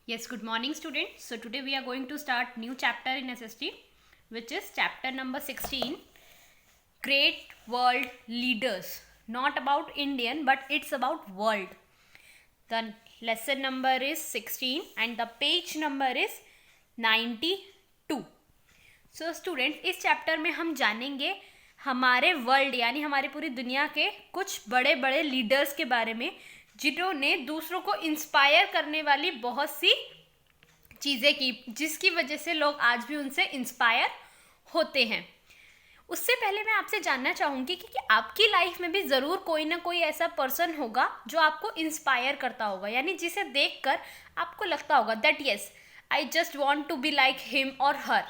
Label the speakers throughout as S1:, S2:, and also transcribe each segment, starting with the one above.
S1: Yes, good morning students. So today we are going to start new chapter in SST, which is chapter number 16, Great World Leaders. Not about Indian, but it's about world. The lesson number is 16 and the page number is 92. So students, इस chapter में हम जानेंगे हमारे world यानी हमारी पूरी दुनिया के कुछ बड़े बड़े लीडर्स के बारे में, जिन्होंने दूसरों को इंस्पायर करने वाली बहुत सी चीज़ें की, जिसकी वजह से लोग आज भी उनसे इंस्पायर होते हैं। उससे पहले मैं आपसे जानना चाहूँगी कि आपकी लाइफ में भी ज़रूर कोई ना कोई ऐसा पर्सन होगा जो आपको इंस्पायर करता होगा, यानी जिसे देखकर आपको लगता होगा that yes I just want to be like him और her.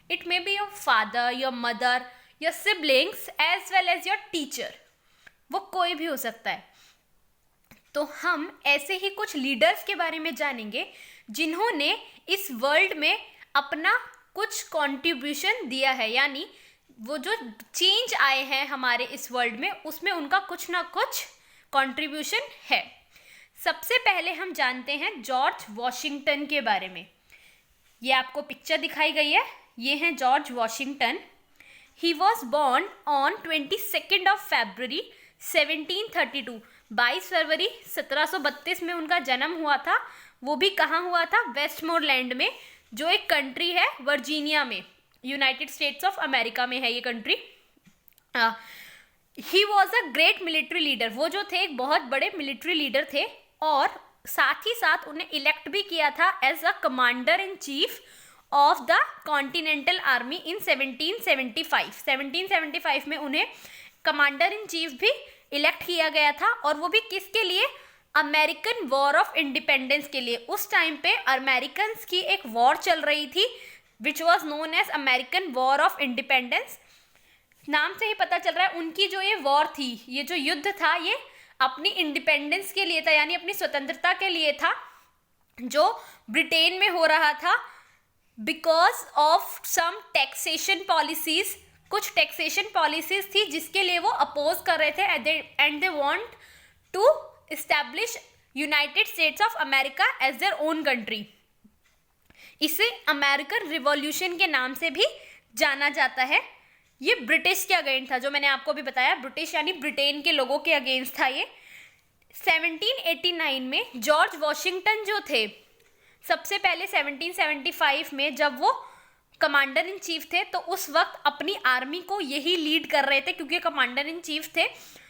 S1: It may be your father, your mother, your siblings as well as your teacher, वो कोई भी हो सकता है। तो हम ऐसे ही कुछ लीडर्स के बारे में जानेंगे जिन्होंने इस वर्ल्ड में अपना कुछ कंट्रीब्यूशन दिया है, यानी वो जो चेंज आए हैं हमारे इस वर्ल्ड में उसमें उनका कुछ ना कुछ कंट्रीब्यूशन है। सबसे पहले हम जानते हैं जॉर्ज वॉशिंगटन के बारे में। ये आपको पिक्चर दिखाई गई है, ये हैं George Washington. He was born on 22 February 1732, 22 फरवरी 1732 में उनका जन्म हुआ था। वो भी कहाँ हुआ था? वेस्टमोरलैंड में, जो एक कंट्री है वर्जीनिया में, यूनाइटेड स्टेट्स ऑफ अमेरिका में है ये country. He was a great military leader, वो जो थे एक बहुत बड़े मिलिट्री लीडर थे, और साथ ही साथ उन्हें इलेक्ट भी किया था as a commander in chief of the continental army in 1775। 1775 में उन्हें कमांडर इन चीफ भी इलेक्ट किया गया था, और वो भी किसके लिए? अमेरिकन वॉर ऑफ इंडिपेंडेंस के लिए। उस टाइम पे अमेरिकन की एक वॉर चल रही थी which was known as American war of independence. नाम से ही पता चल रहा है उनकी जो ये वॉर थी, ये जो युद्ध था, ये अपनी इंडिपेंडेंस के लिए था, यानी अपनी स्वतंत्रता के लिए था, जो ब्रिटेन में हो रहा था because of some taxation policies. कुछ टैक्सेशन पॉलिसीज थी जिसके लिए वो अपोज कर रहे थे, and they want to establish United States of America as their own country. इसे अमेरिकन रिवॉल्यूशन के नाम से भी जाना जाता है। ये ब्रिटिश के अगेंस्ट था, जो मैंने आपको भी बताया, ब्रिटिश यानी ब्रिटेन के लोगों के अगेंस्ट था ये। 1789 में जॉर्ज वॉशिंगटन जो थे, सबसे पहले 1775 में जब वो कमांडर इन चीफ थे, तो उस वक्त अपनी आर्मी को यही लीड कर रहे थे, क्योंकि कमांडर इन चीफ थे,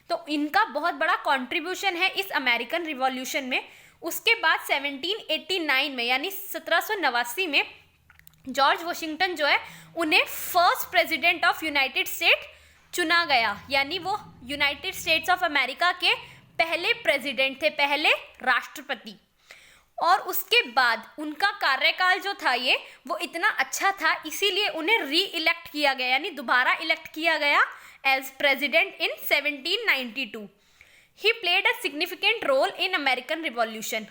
S1: तो इनका बहुत बड़ा कंट्रीब्यूशन है इस अमेरिकन रिवॉल्यूशन में। उसके बाद 1789 में यानी 1789 में जॉर्ज वॉशिंगटन जो है, उन्हें first president of United state चुना गया, यानी वो यूनाइटेड स्टेट्स ऑफ अमेरिका के पहले प्रेसिडेंट थे, पहले राष्ट्रपति। और उसके बाद उनका कार्यकाल जो था ये, वो इतना अच्छा था, इसीलिए उन्हें री इलेक्ट किया गया, यानी दोबारा इलेक्ट किया गया as president in 1792। He played a significant role in American revolution.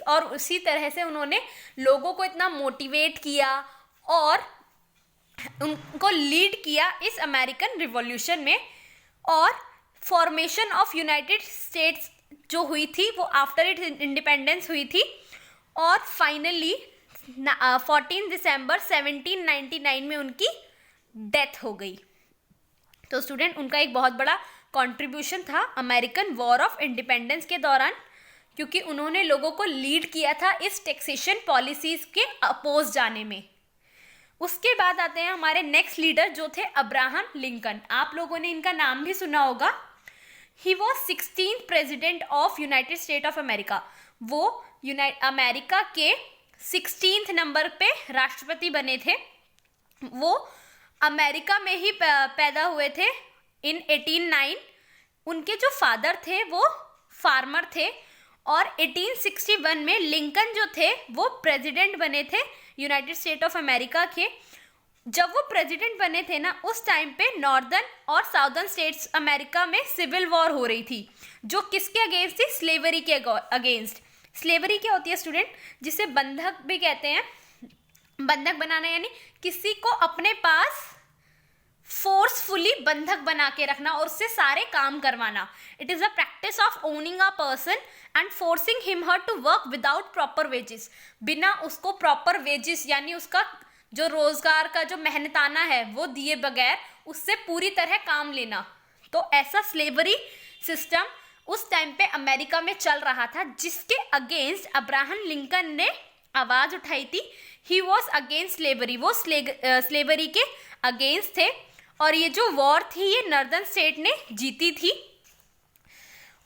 S1: और उसी तरह से उन्होंने लोगों को इतना मोटिवेट किया और उनको लीड किया इस अमेरिकन रिवॉल्यूशन में। और फॉर्मेशन ऑफ यूनाइटेड स्टेट्स जो हुई थी वो आफ्टर इट इंडिपेंडेंस हुई थी, और फाइनली 14 दिसंबर 1799 में उनकी डेथ हो गई। तो स्टूडेंट, उनका एक बहुत बड़ा कंट्रीब्यूशन था अमेरिकन वॉर ऑफ इंडिपेंडेंस के दौरान, क्योंकि उन्होंने लोगों को लीड किया था इस टैक्सेशन पॉलिसीज के अपोज जाने में। उसके बाद आते हैं हमारे नेक्स्ट लीडर जो थे अब्राहम लिंकन। आप लोगों ने इनका नाम भी सुना होगा। He was 16th president of United state of America. वो अमेरिका के 16th नंबर पे राष्ट्रपति बने थे। वो अमेरिका में ही पैदा हुए थे इन 1809। उनके जो फादर थे वो फार्मर थे, और 1861 में लिंकन जो थे वो प्रेसिडेंट बने थे यूनाइटेड स्टेट ऑफ अमेरिका के। जब वो प्रेसिडेंट बने थे ना, उस टाइम पे नॉर्दर्न और साउदर्न स्टेट्स अमेरिका में सिविल वॉर हो रही थी, जो किसके अगेंस्ट थी? स्लेवरी के अगेंस्ट। स्लेवरी क्या होती है स्टूडेंट? जिसे बंधक भी कहते हैं। बंधक बनाना यानी किसी को अपने पास फोर्सफुली बंधक बना के रखना और उससे सारे काम करवाना. It is a practice of owning a person and forcing him her to work without proper wages. बिना उसको प्रॉपर वेजेस यानी उसका जो रोजगार का जो मेहनताना है वो दिए बगैर उससे पूरी तरह काम लेना. तो ऐसा स्लेवरी सिस्टम उस टाइम पे अमेरिका में चल रहा था जिसके अगेंस्ट अब्राहम लिंकन ने आवाज उठाई थी. He was against slavery. वो स्लेवरी के अगेंस्ट थे और ये जो वॉर थी ये नॉर्दर्न स्टेट ने जीती थी.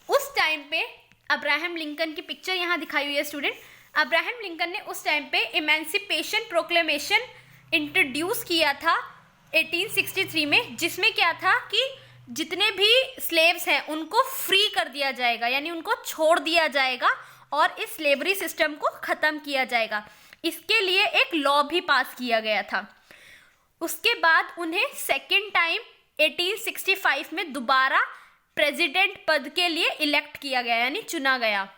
S1: उस टाइम पे अब्राहम लिंकन की पिक्चर यहाँ दिखाई हुई है स्टूडेंट. अब्राहम लिंकन ने उस टाइम पे इमेंसिपेशन प्रोक्लेमेशन इंट्रोड्यूस किया था 1863 में, जिसमें क्या था कि जितने भी स्लेव्स हैं उनको फ्री कर दिया जाएगा यानी उनको छोड़ दिया जाएगा और इस स्लेवरी सिस्टम को ख़त्म किया जाएगा. इसके लिए एक लॉ भी पास किया गया था. उसके बाद उन्हें सेकेंड टाइम 1865 में दोबारा प्रेसिडेंट पद के लिए इलेक्ट किया गया यानी चुना गया.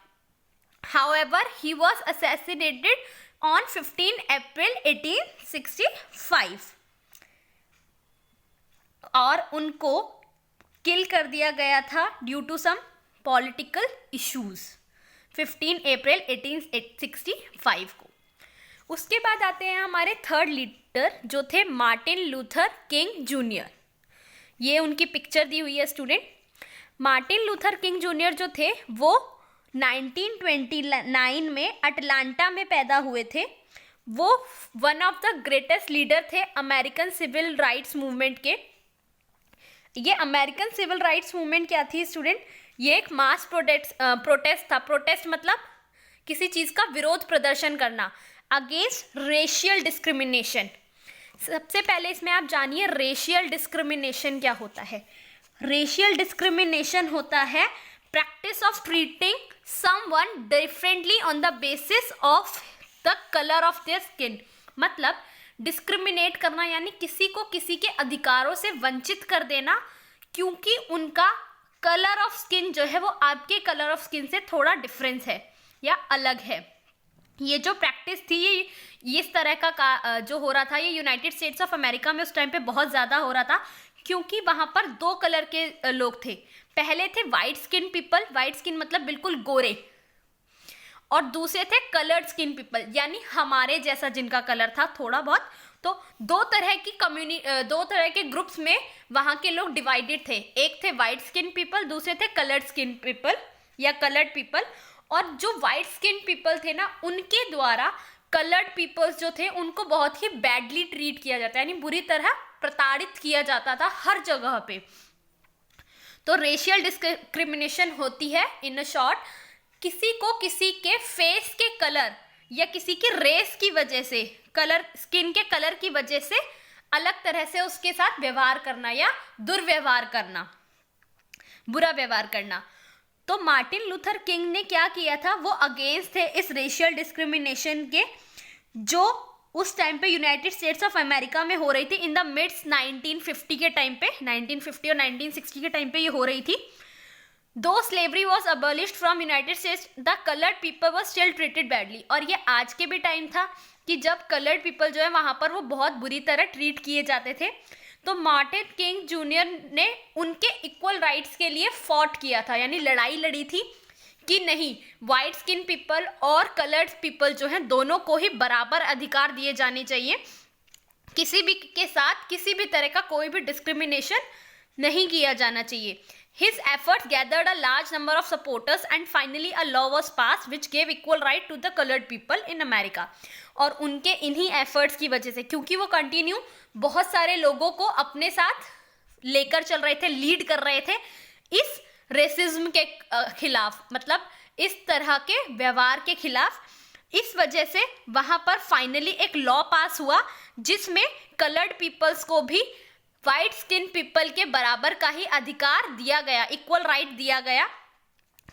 S1: However, he was assassinated on 15 April 1865 और उनको किल कर दिया गया था due to some political issues 15 अप्रैल 1865 को. उसके बाद आते हैं हमारे थर्ड लीडर जो थे मार्टिन लूथर किंग जूनियर. ये उनकी पिक्चर दी हुई है student. Martin Luther king junior जो थे वो 1929 में अटलांटा में पैदा हुए थे. वो one of the greatest leader थे अमेरिकन सिविल राइट्स मूवमेंट के. ये अमेरिकन सिविल राइट्स मूवमेंट क्या थी स्टूडेंट? ये एक मास प्रोटेस्ट था. प्रोटेस्ट मतलब किसी चीज़ का विरोध प्रदर्शन करना अगेंस्ट रेशियल डिस्क्रिमिनेशन. सबसे पहले इसमें आप जानिए रेशियल डिस्क्रिमिनेशन क्या होता है. रेशियल डिस्क्रिमिनेशन होता है practice of treating someone differently on the basis of the color of their skin. मतलब डिस्क्रिमिनेट करना यानी किसी को किसी के अधिकारों से वंचित कर देना क्योंकि उनका कलर ऑफ स्किन जो है वो आपके कलर ऑफ स्किन से थोड़ा डिफरेंस है या अलग है. ये जो प्रैक्टिस थी ये इस तरह का जो हो रहा था ये यूनाइटेड स्टेट्स ऑफ अमेरिका में उस टाइम पे बहुत ज़्यादा हो रहा था क्योंकि वहाँ पर दो कलर के लोग थे. पहले थे white skin people. White skin मतलब बिल्कुल गोरे. और दूसरे थे कलर्ड स्किन पीपल यानी हमारे जैसा जिनका कलर था थोड़ा बहुत. तो दो तरह के ग्रुप्स में वहाँ के लोग डिवाइडेड थे. एक थे वाइट स्किन पीपल, दूसरे थे कलर्ड स्किन पीपल या कलर्ड पीपल. और जो वाइट स्किन पीपल थे ना उनके द्वारा कलर्ड पीपल्स जो थे उनको बहुत ही बैडली ट्रीट किया जाता है यानी बुरी तरह प्रताड़ित किया जाता था हर जगह पे. तो रेशियल डिस्क्रिमिनेशन होती है इन शॉर्ट किसी को किसी के फेस के कलर या किसी की रेस की वजह से कलर स्किन के कलर की वजह से अलग तरह से उसके साथ व्यवहार करना या दुर्व्यवहार करना, बुरा व्यवहार करना. तो मार्टिन लूथर किंग ने क्या किया था वो अगेंस्ट थे इस रेशियल डिस्क्रिमिनेशन के जो उस टाइम पे यूनाइटेड स्टेट्स ऑफ अमेरिका में हो रही थी इन द मिड्स 1950 के टाइम पे. 1950 और 1960 के टाइम पे ये हो रही थी. दो slavery was abolished from United states the coloured people was still treated badly. और ये आज के भी टाइम था कि जब कलर्ड पीपल जो है वहाँ पर वो बहुत बुरी तरह ट्रीट किए जाते थे. तो मार्टिन किंग जूनियर ने उनके इक्वल राइट्स के लिए फॉट किया था यानी लड़ाई लड़ी थी कि नहीं वाइट स्किन पीपल और कलर्ड पीपल जो हैं दोनों को ही बराबर अधिकार दिए जाने चाहिए. किसी भी के साथ किसी भी तरह का कोई भी डिस्क्रिमिनेशन नहीं किया जाना चाहिए. His efforts gathered a large number of supporters and finally a law was passed which gave equal right to the colored people in America. और उनके इन्हीं एफर्ट्स की वजह से क्योंकि वो कंटिन्यू बहुत सारे लोगों को अपने साथ लेकर चल रहे थे, लीड कर रहे थे इस रेसिज्म के खिलाफ, मतलब इस तरह के व्यवहार के खिलाफ. इस वजह से वहाँ पर फाइनली एक लॉ पास हुआ जिसमें कलर्ड पीपल्स को भी वाइट स्किन पीपल के बराबर का ही अधिकार दिया गया, इक्वल राइट दिया गया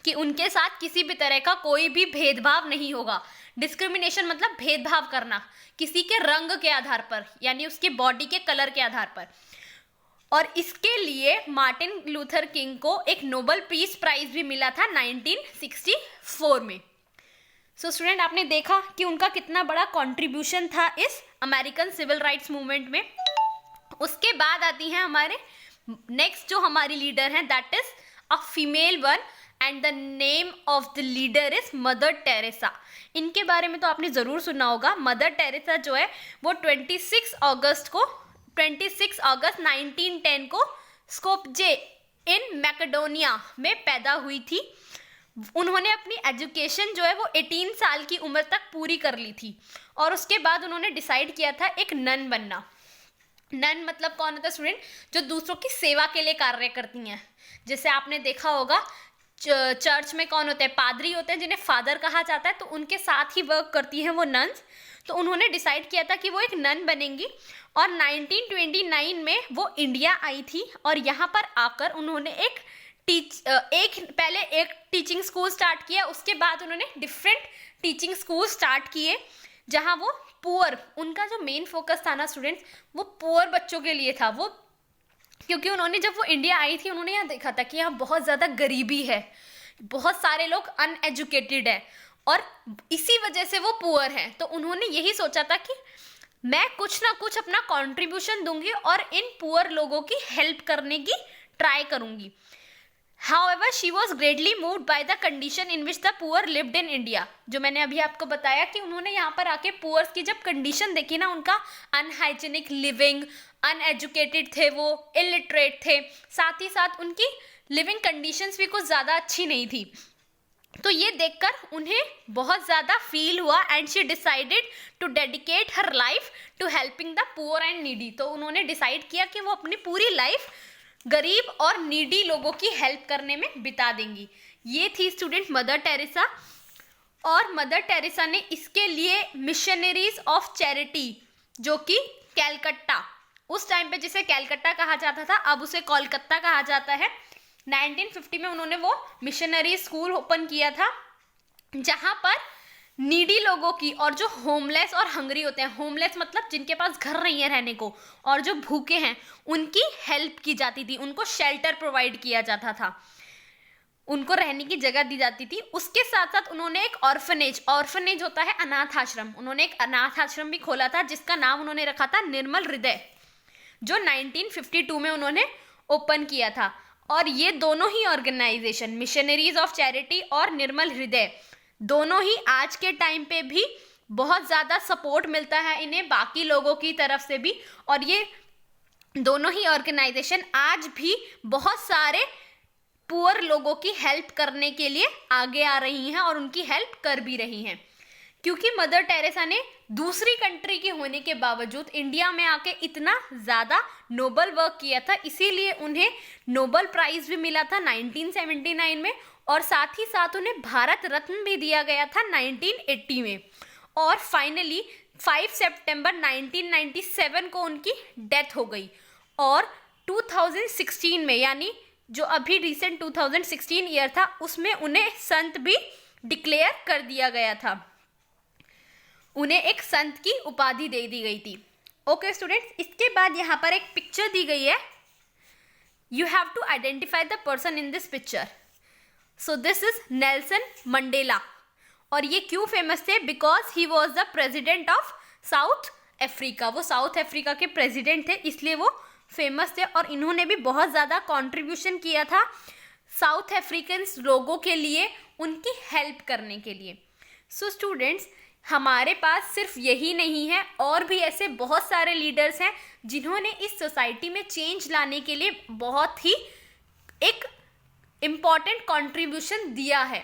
S1: कि उनके साथ किसी भी तरह का कोई भी भेदभाव नहीं होगा. डिस्क्रिमिनेशन मतलब भेदभाव करना किसी के रंग के आधार पर यानी उसके बॉडी के कलर के आधार पर. और इसके लिए मार्टिन लूथर किंग को एक नोबेल पीस प्राइज भी मिला था 1964 में. सो स्टूडेंट आपने देखा कि उनका कितना बड़ा कंट्रीब्यूशन था इस अमेरिकन सिविल राइट्स मूवमेंट में. उसके बाद आती हैं हमारे नेक्स्ट जो हमारी लीडर हैं, that is a female one, and the name of the leader is mother Teresa. इनके बारे में तो आपने ज़रूर सुना होगा। मदर टेरेसा जो है वो 26 अगस्त 1910 को स्कोपजे इन मैकेडोनिया में पैदा हुई थी। उन्होंने अपनी एजुकेशन जो है वो 18 साल की उम्र तक पूरी कर ली थी, और उसके बाद उन्होंने डिसाइड किया था एक नन बनना। नन मतलब कौन होता है स्टूडेंट? जो दूसरों की सेवा के लिए कार्य करती हैं। जैसे आपने देखा होगा चर्च में कौन होते हैं? पादरी होते हैं, जिन्हें फादर कहा जाता है, तो उनके साथ ही वर्क करती हैं वो नन्स। तो उन्होंने डिसाइड किया था कि वो एक नन बनेंगी, और 1929 में वो इंडिया आई थी, और यहाँ पर आकर उन्होंने पहले एक टीचिंग स्कूल स्टार्ट किया। उसके बाद उन्होंने डिफरेंट टीचिंग स्कूल स्टार्ट किए, जहाँ वो पुअर, उनका जो मेन फोकस था ना स्टूडेंट्स, वो पुअर बच्चों के लिए था। वो क्योंकि उन्होंने जब वो इंडिया आई थी, उन्होंने यहाँ देखा था कि यहाँ बहुत ज़्यादा गरीबी है, बहुत सारे लोग अनएजुकेटेड है, और इसी वजह से वो पुअर हैं। तो उन्होंने यही सोचा था कि मैं कुछ ना कुछ अपना कंट्रीब्यूशन दूंगी और इन पुअर लोगों की हेल्प करने की ट्राई करूंगी। However, she was greatly moved by the condition in which the poor lived in India. जो मैंने अभी आपको बताया कि उन्होंने यहाँ पर आके पुअर्स की जब कंडीशन देखी ना, उनका अनहाइजीनिक लिविंग, अनएजुकेटेड थे वो, इलिटरेट थे, साथ ही साथ उनकी लिविंग कंडीशंस भी कुछ ज़्यादा अच्छी नहीं थी। तो ये देखकर उन्हें बहुत ज़्यादा फील हुआ, and she decided to dedicate her life to helping the poor and needy. तो उन्होंने डिसाइड किया कि वो अपनी पूरी लाइफ गरीब और नीडी लोगों की हेल्प करने में बिता देंगी। ये थी स्टूडेंट मदर टेरेसा। और मदर टेरेसा ने इसके लिए मिशनरीज ऑफ चैरिटी, जो कि कैलकट्टा, उस टाइम पे जिसे कैलकट्टा कहा जाता था, अब उसे कोलकाता कहा जाता है, 1950 में उन्होंने वो मिशनरी स्कूल ओपन किया था, जहाँ पर नीडी लोगों की और जो होमलेस और हंगरी होते हैं, होमलेस मतलब जिनके पास घर नहीं है रहने को, और जो भूखे हैं उनकी हेल्प की जाती थी, उनको शेल्टर प्रोवाइड किया जाता था, उनको रहने की जगह दी जाती थी। उसके साथ साथ उन्होंने एक ऑर्फनेज होता है अनाथ आश्रम, उन्होंने एक अनाथ आश्रम भी खोला था, जिसका नाम उन्होंने रखा था निर्मल हृदय, जो 1952 में उन्होंने ओपन किया था। और ये दोनों ही ऑर्गेनाइजेशन, मिशनरीज ऑफ चैरिटी और निर्मल हृदय, दोनों ही आज के टाइम पे भी बहुत ज़्यादा सपोर्ट मिलता है इन्हें बाकी लोगों की तरफ से भी, और ये दोनों ही ऑर्गेनाइजेशन आज भी बहुत सारे पुअर लोगों की हेल्प करने के लिए आगे आ रही हैं और उनकी हेल्प कर भी रही हैं। क्योंकि मदर टेरेसा ने दूसरी कंट्री की होने के बावजूद इंडिया में आके इतना ज़्यादा नोबल वर्क किया था, इसीलिए उन्हें नोबल प्राइज़ भी मिला था 1979 में, और साथ ही साथ उन्हें भारत रत्न भी दिया गया था 1980 में। और फाइनली 5 सितंबर 1997 को उनकी डेथ हो गई, और 2016 में, यानी जो अभी रिसेंट 2016 ईयर था, उसमें उन्हें संत भी डिक्लेयर कर दिया गया था, उन्हें एक संत की उपाधि दे दी गई थी। ओके स्टूडेंट्स, इसके बाद यहाँ पर एक पिक्चर दी गई है, you have to identify the person in this picture. So this is Nelson Mandela, और ये क्यों फेमस थे? Because he was the president of South Africa, वो साउथ अफ्रीका के प्रेजिडेंट थे, इसलिए वो फेमस थे, और इन्होंने भी बहुत ज़्यादा कॉन्ट्रीब्यूशन किया था साउथ अफ्रीकन लोगों के लिए, उनकी हेल्प करने के लिए। सो स्टूडेंट्स, हमारे पास सिर्फ यही नहीं है, और भी ऐसे बहुत सारे लीडर्स हैं जिन्होंने इस सोसाइटी में चेंज लाने के लिए बहुत ही एक इम्पॉर्टेंट कंट्रीब्यूशन दिया है।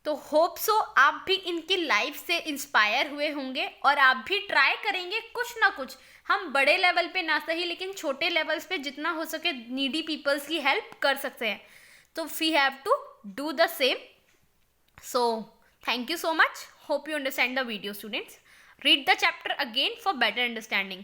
S1: तो होप सो आप भी इनकी लाइफ से इंस्पायर हुए होंगे, और आप भी ट्राई करेंगे कुछ ना कुछ, हम बड़े लेवल पे ना सही लेकिन छोटे लेवल्स पे जितना हो सके नीडी पीपल्स की हेल्प कर सकते हैं। तो we have to do the same. So thank you so much. Hope you understand the video, students. Read the chapter again for better understanding.